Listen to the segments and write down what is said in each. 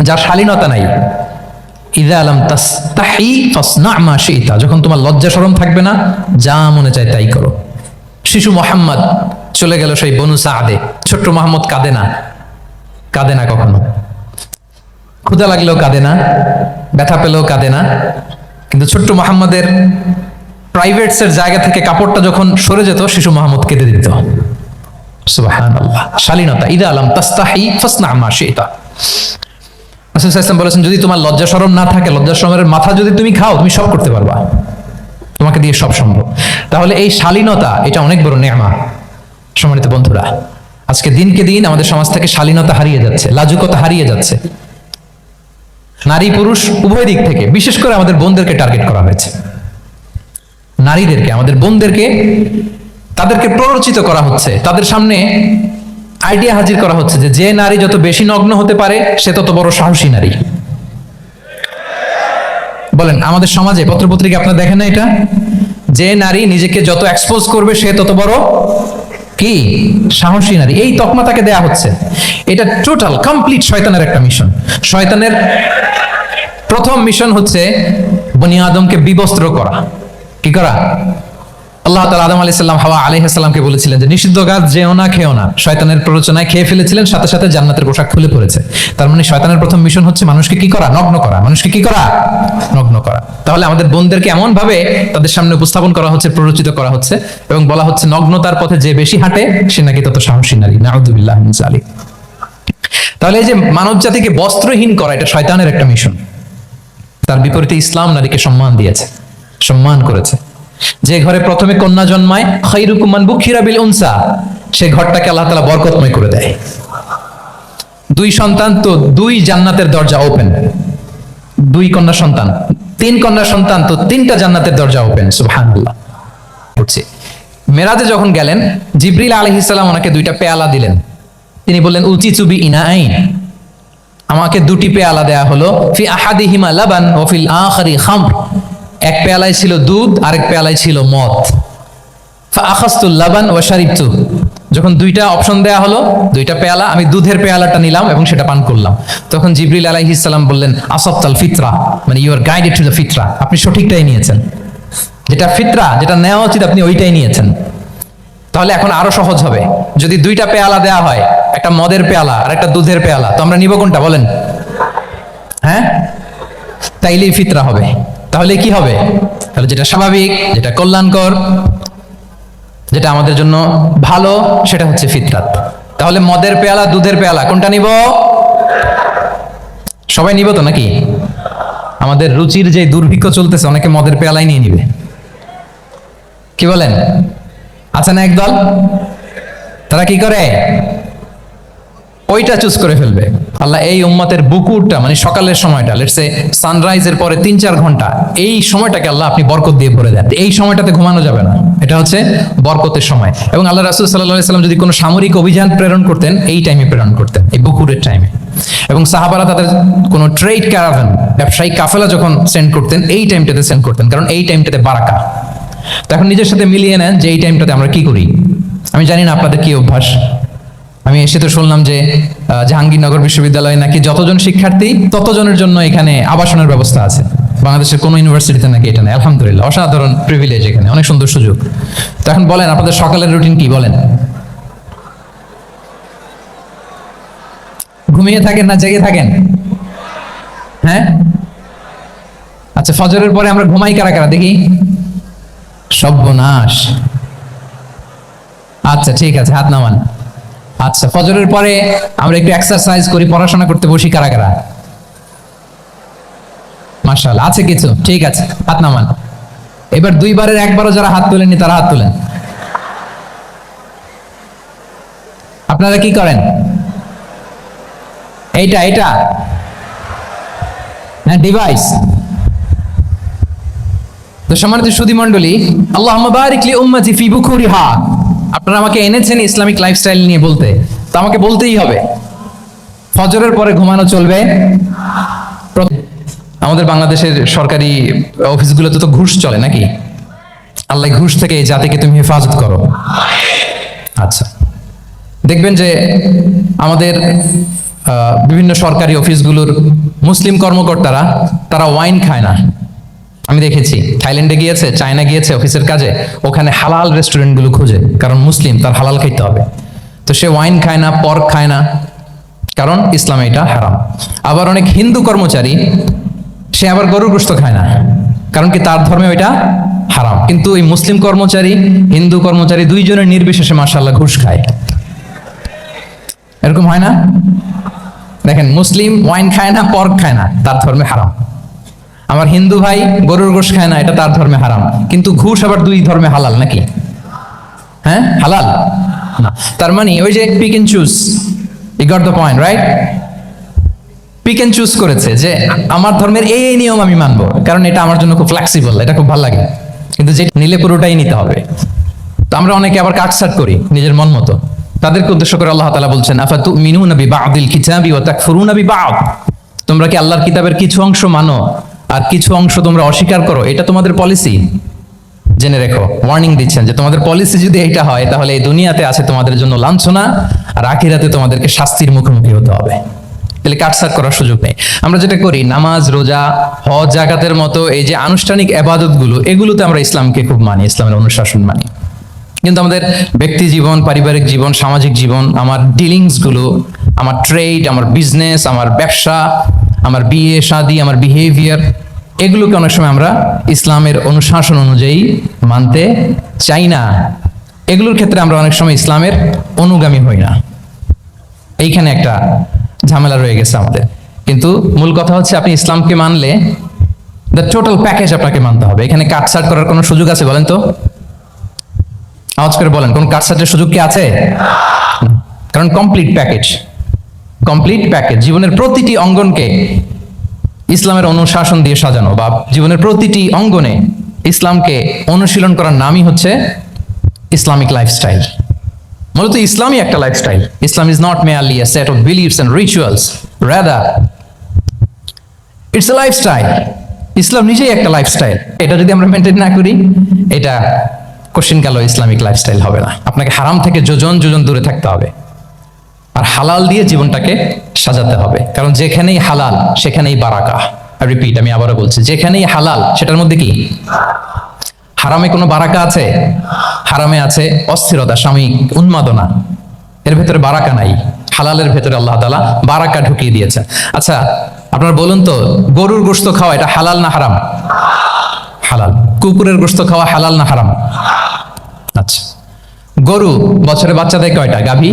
যার শালীনতা নাই। ইযা লাম তাস্তাহি ফাসনা মা শি'তা, যখন তোমার লজ্জা শরম থাকবে না, যা মনে চায় তাই করো। শিশু মোহাম্মদ চলে গেল সেই বনু সাদে, ছোট্ট মোহাম্মদ কাঁদে না, কাঁদে না কখনো, ক্ষুধা লাগলেও কাঁদে না, ব্যথা পেলেও কাঁদে না। কিন্তু ছোট্ট মোহাম্মদের প্রাইভেটসের জায়গা থেকে কাপড়টা যখন সরে যেত, শিশু মোহাম্মদ কেঁদে দিত। সুবহানাল্লাহ, শালীনতা। ইযা লাম তাস্তাহি ফাসনা মা শি'তা। রাসূল সাল্লাল্লাহু আলাইহি ওয়াসাল্লাম বলেছেন, যদি তোমার লজ্জা শরম না থাকে, লজ্জা শরমের মাথা যদি তুমি খাও, তুমি সব করতে পারবা, তোমাকে দিয়ে সব সম্ভব। তাহলে এই শালীনতা, এটা অনেক বড় নেয়ামা। সম্মানিত বন্ধুরা, আজকে দিনকে দিন আমাদের সমাজ থেকে শালীনতা হারিয়ে যাচ্ছে, লাজুকতা হারিয়ে যাচ্ছে। নারী পুরুষ উভয় দিক থেকে, বিশেষ করে আমাদের বোনদেরকে টার্গেট করা হয়েছে। নারীদেরকে, আমাদের বোনদেরকে, তাদেরকে প্ররোচিত করা হচ্ছে, তাদের সামনে আইডিয়া হাজির করা হচ্ছে যে নারী যত বেশি নগ্ন হতে পারে, সে তত বড় সাহসী নারী। বলেন, আমাদের সমাজে পত্রপত্রিকা আপনারা দেখেন না এটা, যে নারী নিজেকে যত এক্সপোজ করবে, সে তত বড় কি সাহসী নারী। এই তকমা তাকে দেয়া হচ্ছে। এটা টোটাল কমপ্লিট শয়তানের একটা মিশন। শয়তানের প্রথম মিশন হচ্ছে বনি আদমকে বিবস্ত্র করা। কি করা? আল্লাহ তাআলা আদম আলাইহিস সালাম, হাওয়া আলাইহিস সালামকে বলেছিলেন যে নিষিদ্ধ গাছ যেও না, খেও না। শয়তানের প্ররোচনায় খেয়ে ফেলেছিলেন, সাথে সাথে জান্নাতের পোশাক খুলে পড়েছে। তার মানে শয়তানের প্রথম মিশন হচ্ছে মানুষকে কি করা? নগ্ন করা। মানুষকে কি করা? নগ্ন করা। তাহলে আমাদের বোনদেরকে এমন ভাবে তাদের সামনে উপস্থাপন করা হচ্ছে, প্ররোচিত করা হচ্ছে, এবং বলা হচ্ছে নগ্নতার পথে যে বেশি হাঁটে, সে নাকি তত সাহসী নারী। নাউযুবিল্লাহ মিন যালিক। তাহলে এই যে মানব জাতিকে বস্ত্রহীন করা, এটা শয়তানের একটা মিশন। তার বিপরীতে ইসলাম নারীকে সম্মান দিয়েছে, সম্মান করেছে। যে ঘরে প্রথমে কন্যা জন্মায়, খায়রুকুম মান বুখিরা বিল উনসা, সে ঘরটাকে আল্লাহ তাআলা বরকতময় করে দেয়। দুই সন্তান তো দুই জান্নাতের দরজা ওপেন। দুই কন্যা সন্তান, তিন কন্যা সন্তান তো তিনটা জান্নাতের দরজা ওপেন। সুবহানাল্লাহ। মেরাজে যখন গেলেন, জিবরিল আলাইহিস সালাম ওনাকে দুইটা পেয়ালা দিলেন। তিনি বললেন, উচিচু বি ইনাইন, আমাকে দুটি পেয়ালা দেয়া হলো। ফি আহাদিহিমা লাবান ওয়া ফিল আখিরি খামর, এক পেয়ালায় ছিল দুধ, আরেক পেয়ালায় ছিল মদ। ফাআখাযতুল লাবান ওয়া শারিবতু, যখন দুইটা অপশন দেয়া হলো, দুইটা পেয়ালা, আমি দুধের পেয়ালাটা নিলাম এবং সেটা পান করলাম। তখন জিবরিল আলাইহিস সালাম বললেন, আসাবতাল ফিতরা, মানে you are guided to the ফিতরা, আপনি সঠিকটাই নিয়েছেন, যেটা ফিতরা, যেটা নেওয়া উচিত, আপনি ওইটাই নিয়েছেন। তাহলে এখন আরো সহজ হবে, যদি দুইটা পেয়ালা দেয়া হয়, একটা মদের পেয়ালা আর একটা দুধের পেয়ালা, তো আমরা নিব কোনটা বলেন? হ্যাঁ, তাইলেই ফিতরা হবে। তাহলে কি হবে? তাহলে যেটা স্বাভাবিক, যেটা কল্যাণকর, যেটা আমাদের জন্য ভালো, সেটা হচ্ছে ফিতরাত। তাহলে মদের পেয়ালা, দুধের পেয়ালা, কোনটা নিব? সবাই নিব তো নাকি? আমাদের রুচির যে দুর্ভিক্ষ চলতেছে, অনেকে মদের পেয়ালাই নিয়ে নিবে। কি বলেন? আছে না একদল, তারা কি করে? ওইটা চুজ করে ফেলবে। আল্লাহ এই উম্মতের বুকুরটা, মানে সকালের সময়টা, লেটস সে সানরাইজের পরে 3-4 ঘন্টা, এই সময়টাকে আল্লাহ আপনি বরকত দিয়ে ভরে দেন। এই সময়টাতে ঘুমানো যাবে না, এটা হচ্ছে বরকতের সময়। এবং আল্লাহ রাসূল সাল্লাল্লাহু আলাইহি ওয়াসাল্লাম যদি কোনো সামরিক অভিযান প্রেরণ করতেন, এই টাইমে প্রেরণ করতেন, এই বুকুরের টাইমে। এবং সাহাবারা তাদের কোনো ট্রেড ক্যারাভান, ব্যবসায়িক কাফেলা যখন সেন্ড করতেন, এই টাইমটাতে সেন্ড করতেন, কারণ এই টাইমটাতে বারাকা। তো এখন নিজের সাথে মিলিয়ে নেন যে এই টাইমটাতে আমরা কি করি। আমি জানি না আপনাদের কি অভ্যাস। আমি এসে তো শুনলাম যে জাহাঙ্গীরনগর বিশ্ববিদ্যালয়ে নাকি যতজন শিক্ষার্থী ততজনের জন্য এখানে আবাসনের ব্যবস্থা আছে। বাংলাদেশের কোনো ইউনিভার্সিটিতে নাকি এটা নেই। আলহামদুলিল্লাহ, অসাধারণ প্রিভিলেজ, এখানে অনেক সুন্দর সুযোগ। তো এখন বলেন, আপনাদের সকালের রুটিন কি বলেন? ঘুমিয়ে থাকেন না জেগে থাকেন? হ্যাঁ, আচ্ছা, ফজরের পরে আমরা ঘুমাই কারা কারা দেখি? সর্বনাশ। আচ্ছা ঠিক আছে, হাত নামান। আচ্ছা, ফজরের পরে আমরা একটু এক্সারসাইজ করি, পড়াশোনা করতে বসি কারা কারা? মাশাআল্লাহ, আছে কিছু, ঠিক আছে, হাত নামান। এবার দুইবারের একবারও যারা হাত তোলেননি তারা হাত তোলেন। আপনারা কি করেন? এইটা হ্যাঁ, ডিভাইস। তো সম্মানিত সুধী মণ্ডলী, আল্লাহুম্মা বারিক লি উম্মতি ফি বুকুরিহা, আপনারা আমাকে এনেছেন ইসলামিক লাইফস্টাইল নিয়ে বলতে, তো আমাকে বলতেই হবে, ফজরের পরে ঘুমানো চলবে। আমাদের বাংলাদেশের সরকারি অফিসগুলোতে তো ঘুষ চলে নাকি? আল্লাহ ঘুষ থেকে এই জাতিকে তুমি হেফাজত করো। আচ্ছা, দেখবেন যে আমাদের বিভিন্ন সরকারি অফিসগুলোর মুসলিম কর্মকর্তারা তারা ওয়াইন খায় না। আমি দেখেছি থাইল্যান্ডে গিয়েছে, চায়না গিয়েছে অফিসের কাজে, ওখানে হালাল রেস্টুরেন্টগুলো খুঁজে, কারণ মুসলিম তার হালাল খাইতে হবে। তো সে ওয়াইন খায় না, পর্ক খায় না, কারণ ইসলামে এটা হারাম। আবার অনেক হিন্দু কর্মচারী সে আবার গরুর গোশত খায় না, কারণ কি তার ধর্মে ওইটা হারাম। কিন্তু এই মুসলিম কর্মচারী হিন্দু কর্মচারী দুইজনের নির্বিশেষে মাশাআল্লাহ ঘুষ খায়। এরকম হয় না? দেখেন, মুসলিম ওয়াইন খায় না, পর্ক খায় না, তার ধর্মে হারাম। আমার হিন্দু ভাই গরুর গোশত খায় না, এটা তার ধর্মে হারাম। কিন্তু ঘুষ আবার দুই ধর্মে হালাল নাকি? হ্যাঁ, হালাল না। তার মানে ওই যে pick and choose, you got the point, right? Pick and choose করেছে যে আমার ধর্মের এই নিয়ম আমি মানবো, কারণ এটা আমার জন্য খুব ফ্লেক্সিবল, এটা খুব ভালো লাগে। কিন্তু যে নিলে পুরোটাই নিতে হবে। তো আমরা অনেকে আবার কাটছাট করি নিজের মন মতো। তাদেরকে উদ্দেশ্য করে আল্লাহ তাআলা বলছেন, আফাতুমিনুনা বিবাদিল কিতাবি ওয়া তাকফুরুনা বিবাদ। তোমরা কি আল্লাহর কিতাবের কিছু অংশ মানো আর কিছু অংশ তোমরা অস্বীকার করো? এটা তোমাদের পলিসি? জেনে রেখো, ওয়ার্নিং দিচ্ছেন যে তোমাদের পলিসি যদি এটা হয়, তাহলে এই দুনিয়াতে আছে তোমাদের জন্য লাঞ্ছনা, আর আখিরাতে তোমাদেরকে শাস্তির মুখোমুখি হতে হবে। তাহলে কাটছাট করার সুযোগ নেই। আমরা যেটা করি, নামাজ, রোজা, হজ, জাকাতের মতো এই যে আনুষ্ঠানিক ইবাদতগুলো, এগুলোতে আমরা ইসলামকে খুব মানি, ইসলামের অনুশাসন মানি। কিন্তু আমাদের ব্যক্তি জীবন, পারিবারিক জীবন, সামাজিক জীবন, আমার ডিলিংসগুলো, আমার ট্রেড, আমার বিজনেস, আমার ব্যবসা, আমার বিয়ে শাদী, আমার বিহেভিয়ার, এগুলোকে অনেক সময় আমরা ইসলামের অনুশাসন অনুযায়ী মানতে চাই না। এগুলোর ক্ষেত্রে আমরা অনেক সময় ইসলামের অনুগামী হই না। এইখানে একটা ঝামেলা রয়ে গেছে আমাদের। কিন্তু মূল কথা হচ্ছে, আপনি ইসলামকে মানলে দ্য টোটাল প্যাকেজ আপনাকে মানতে হবে। এখানে কাটছাট করার কোনো সুযোগ আছে বলেন তো? আওয়াজ করে বলেন, কোন কাটছাটের সুযোগ কি আছে? কারণ কমপ্লিট প্যাকেজ, কমপ্লিট প্যাকেজ, জীবনের প্রতিটি অঙ্গনকে ইসলামের অনুশাসন দিয়ে সাজানো, বা জীবনের প্রতিটি অঙ্গনে ইসলামকে অনুশীলন করার নামই হচ্ছে ইসলামিক লাইফস্টাইল। মূলত ইসলামই একটা lifestyle. Islam is not merely a set of beliefs and rituals, rather it's a lifestyle. ইসলাম নিজেই একটা লাইফস্টাইল। এটা যদি আমরা মেনটেন না করি, এটা কোশ্চিন কালো ইসলামিক লাইফস্টাইল হবে না। আপনাকে হারাম থেকে যোজন যোজন দূরে থাকতে হবে, আর হালাল দিয়ে জীবনটাকে সাজাতে হবে। কারণ যেখানেই হালাল সেখানেই বারাকা। রিপিট, আমি আবারও বলছি, যেখানেই হালাল সেটার মধ্যে কি? হারামে কোনো বারাকা আছে? হারামে আছে অস্থিরতা, সাময়িক উন্মাদনা, এর ভেতরে বারাকা নাই। হালালের ভেতরে আল্লাহ তাআলা বারাকা ঢুকিয়ে দিয়েছেন। আচ্ছা, আপনারা বলুন তো, গরুর গোশত খাওয়া এটা হালাল না হারাম? হালাল। কুকুরের গোশত খাওয়া হালাল না হারাম? আচ্ছা, গরু বছরে বাচ্চা দেয় কয়টা? গাভী?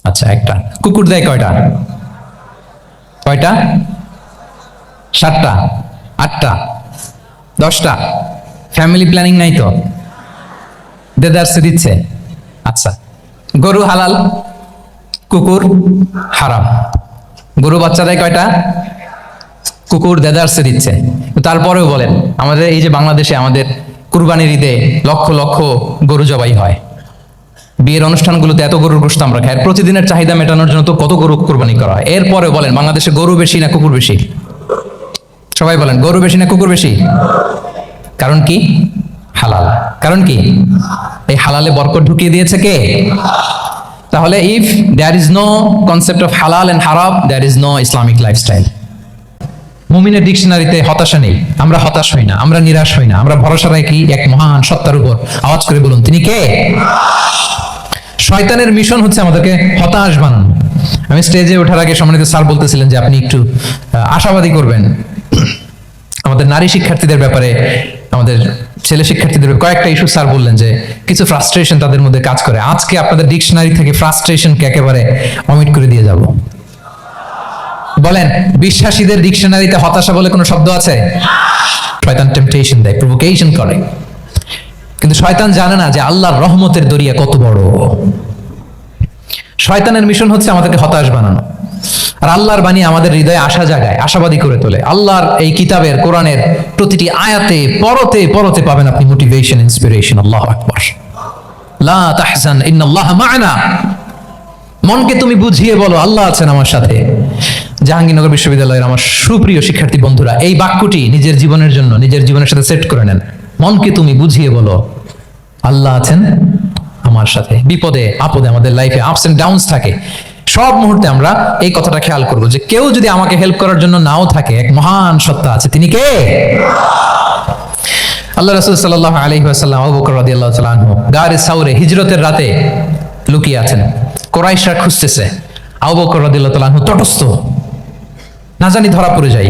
আচ্ছা, একটা। কুকুর দেয় কয়টা? কয়টা? 7টা, 8টা, 10টা? ফ্যামিলি প্ল্যানিং নাই তো? দেদারসে দিচ্ছে। আচ্ছা, গরু হালাল, কুকুর হারাম। গরু বাচ্চা দেয় কয়টা? কুকুর দেদারসে দিচ্ছে। তারপরেও বলেন, আমাদের এই যে বাংলাদেশে আমাদের কুরবানির ঈদে লক্ষ লক্ষ গরু জবাই হয়, বিয়ের অনুষ্ঠানগুলোতে এত গরুর গোশত আমরা খাই, প্রতিদিনের চাহিদা মেটানোর জন্য তো কত গরু কুরবানি করা হয়। এরপরে বলেন, বাংলাদেশে গরু বেশি না কুকুর বেশি? সবাই বলেন, গরু বেশি না কুকুর বেশি? কারণ কি? হালাল। কারণ কি? এই হালালে বরকত ঢুকিয়ে দিয়েছে কে? তাহলে if there is no concept of হালাল এন্ড হারাম, there is no Islamic lifestyle. মুমিনের ডিকশনারিতে হতাশা নেই। আমরা হতাশ হই না, আমরা নিরাশ হই না, আমরা ভরসা রাখি এক মহান সত্তার উপর। আওয়াজ করে বলুন, তিনি কে? শয়তানের মিশন হচ্ছে আমাদেরকে হতাশ বানানো। আমি স্টেজে ওঠার আগে সম্মানিত স্যার বলতেছিলেন যে আপনি একটু আশাবাদী করবেন। আমাদের নারী শিক্ষার্থীদের ব্যাপারে, আমাদের ছেলে শিক্ষার্থীদের কয়েকটা ইস্যু স্যার বললেন যে কিছু ফ্রাস্ট্রেশন তাদের মধ্যে কাজ করে। আজকে আপনাদের ডিকশনারি থেকে ফ্রাস্ট্রেশনকে একেবারে অমিট করে দিয়ে যাব। বলেন, বিশ্বাসীদের ডিকশনারিতে হতাশা বলে কোনো শব্দ আছে? শয়তান টেম্পটেশন দেয়, প্রভোকেশন করে। কিন্তু শয়তান জানে না যে আল্লাহর রহমতের দরিয়া কত বড়। শয়তানের মিশন হচ্ছে আমাদেরকে হতাশ বানানো, আর আল্লাহর বাণী আমাদের হৃদয়ে আশা জাগায়, আশাবাদী করে তোলে। আল্লাহর এই কিতাবের, কোরআনের প্রতিটি আয়াতে পরতে পরতে পাবেন আপনি মোটিভেশন, ইন্সপিরেশন। আল্লাহু আকবার। লা তাহজান ইন্নাল্লাহা মা'ানা। মনকে তুমি বুঝিয়ে বলো, আল্লাহ আছেন আমার সাথে। জাহাঙ্গীরনগর বিশ্ববিদ্যালয়ের আমার সুপ্রিয় শিক্ষার্থী বন্ধুরা, এই বাক্যটি নিজের জীবনের জন্য, নিজের জীবনের সাথে সেট করে নেন। মনকে তুমি বুঝিয়ে বলো, আল্লাহ আছেন আমার সাথে। বিপদে আপদে, আমাদের লাইফে আপস এন্ড ডাউনস থাকে, সব মুহূর্তে আমরা এই কথাটা খেয়াল করবো যে কেউ যদি আমাকে হেল্প করার জন্য নাও থাকে, এক মহান সত্তা আছে, তিনি কে? আল্লাহ রাসূল সাল্লাল্লাহু আলাইহি ওয়াসাল্লাম আবু বকর রাদিয়াল্লাহু তাআলা আনহু গারে সাউরে হিজরতের রাতে লুকিয়ে আছেন, কুরাইশরা খুঁজতেছে, আবু বকর রাদিয়াল্লাহু তাআলা আনহু তটস্থ, না জানি ধরা পড়ে যাই।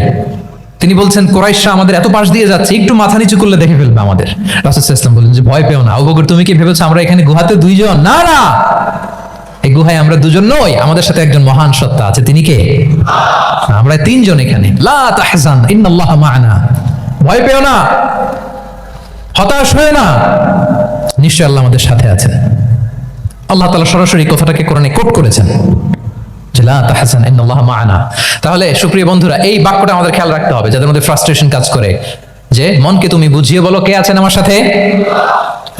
তিনি বলছেন কুরাইশরা আমাদের এত পাশ দিয়ে যাচ্ছে, একটু মাথা নিচু করলে দেখে ফেলবে আমাদের। রাসূল সাল্লাল্লাহু আলাইহি ওয়াসাল্লাম বললেন যে ভয় পেও না। আবু বকর, তুমি কি ভেবেছো আমরা এখানে গুহাতে দুইজন? না না, এই গুহায় আমরা দুজন নই, আমাদের সাথে একজন মহান সত্তা আছে। তিনি কে? আমরা তিনজন এখানে। লা তাহজান ইন্নাল্লাহা মা'ানা, ভয় পেও না, হতাশ হয়ে না, নিশ্চয় আল্লাহ আমাদের সাথে আছেন। আল্লাহ তাআলা সরাসরি কথাটাকে কোরআনে কোট করেছেন যে লা তাহজান ইন্নাল্লাহা মা'ানা। তাহলে সুপ্রিয় বন্ধুরা, এই বাক্যটা আমাদের খেয়াল রাখতে হবে যাদের মধ্যে ফ্রাস্ট্রেশন কাজ করে, যে মনকে তুমি বুঝিয়ে বলো কে আছেন আমার সাথে?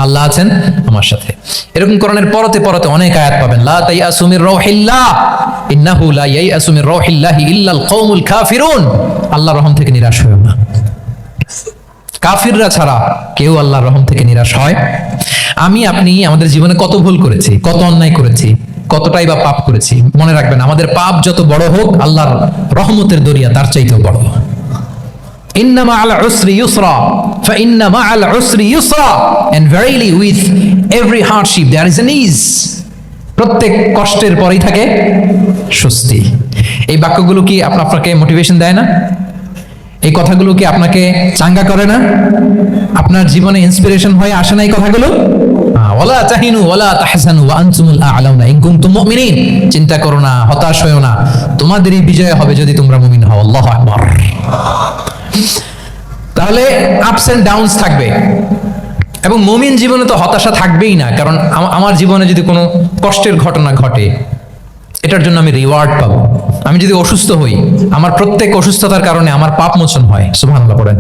আল্লাহ আছেন আমার সাথে। এরকম কোরআনের পরতে পরতে অনেক আয়াত পাবেন। লা তাইয়াসু মির রাউহিল্লাহ ইন্নাহু লা ইয়াইয়াসু মির রাউহিল্লাহি ইল্লাল কওমুল কাফিরুন। আল্লাহর রহম থেকে নিরাশ হয়ো না। কাফিররা ছাড়া কেউ আল্লাহর রহম থেকে নিরাশ হয়? আমি আপনি আমাদের জীবনে কত ভুল করেছি, কত অন্যায় করেছি, কতটাই বা পাপ করেছি। মনে রাখবেন, আমাদের পাপ যত বড় হোক, আল্লাহর রহমতের দরিয়া তার চাইতেও বড়। ইন্না মা'আল উসরি ইউসরা ফাইন্না মা'আল উসরি ইউসরা, and verily with every hardship there is an ease. প্রত্যেক কষ্টের পরেই থাকে স্বস্তি। এই বাক্যগুলো কি আপনাকে মোটিভেশন দেয় না? এই কথাগুলো কি আপনাকে চাঙ্গা করে না? আপনার জীবনে ইন্সপিরেশন হয়ে আসে না এই কথাগুলো? ওয়ালা তাহিনু ওয়ালা তাহজানু ওয়া আনতুমুল আ'লাউনা ইন কুনতুম মুমিনিন। চিন্তা করো না, হতাশ হয়ো না, তোমাদেরই বিজয় হবে যদি তোমরা মুমিন হও। আল্লাহু আকবার। তাহলে আপস এন্ড ডাউনস থাকবে, এবং মুমিন জীবনে তো হতাশা থাকবেই না। কারণ আমার জীবনে যদি কোনো কষ্টের ঘটনা ঘটে, এটার জন্য আমি রিওয়ার্ড পাবো। আমি যদি অসুস্থ হই, আমার প্রত্যেক অসুস্থতার কারণে আমার পাপ মোচন হয়। সুবহানাল্লাহ পড়েন।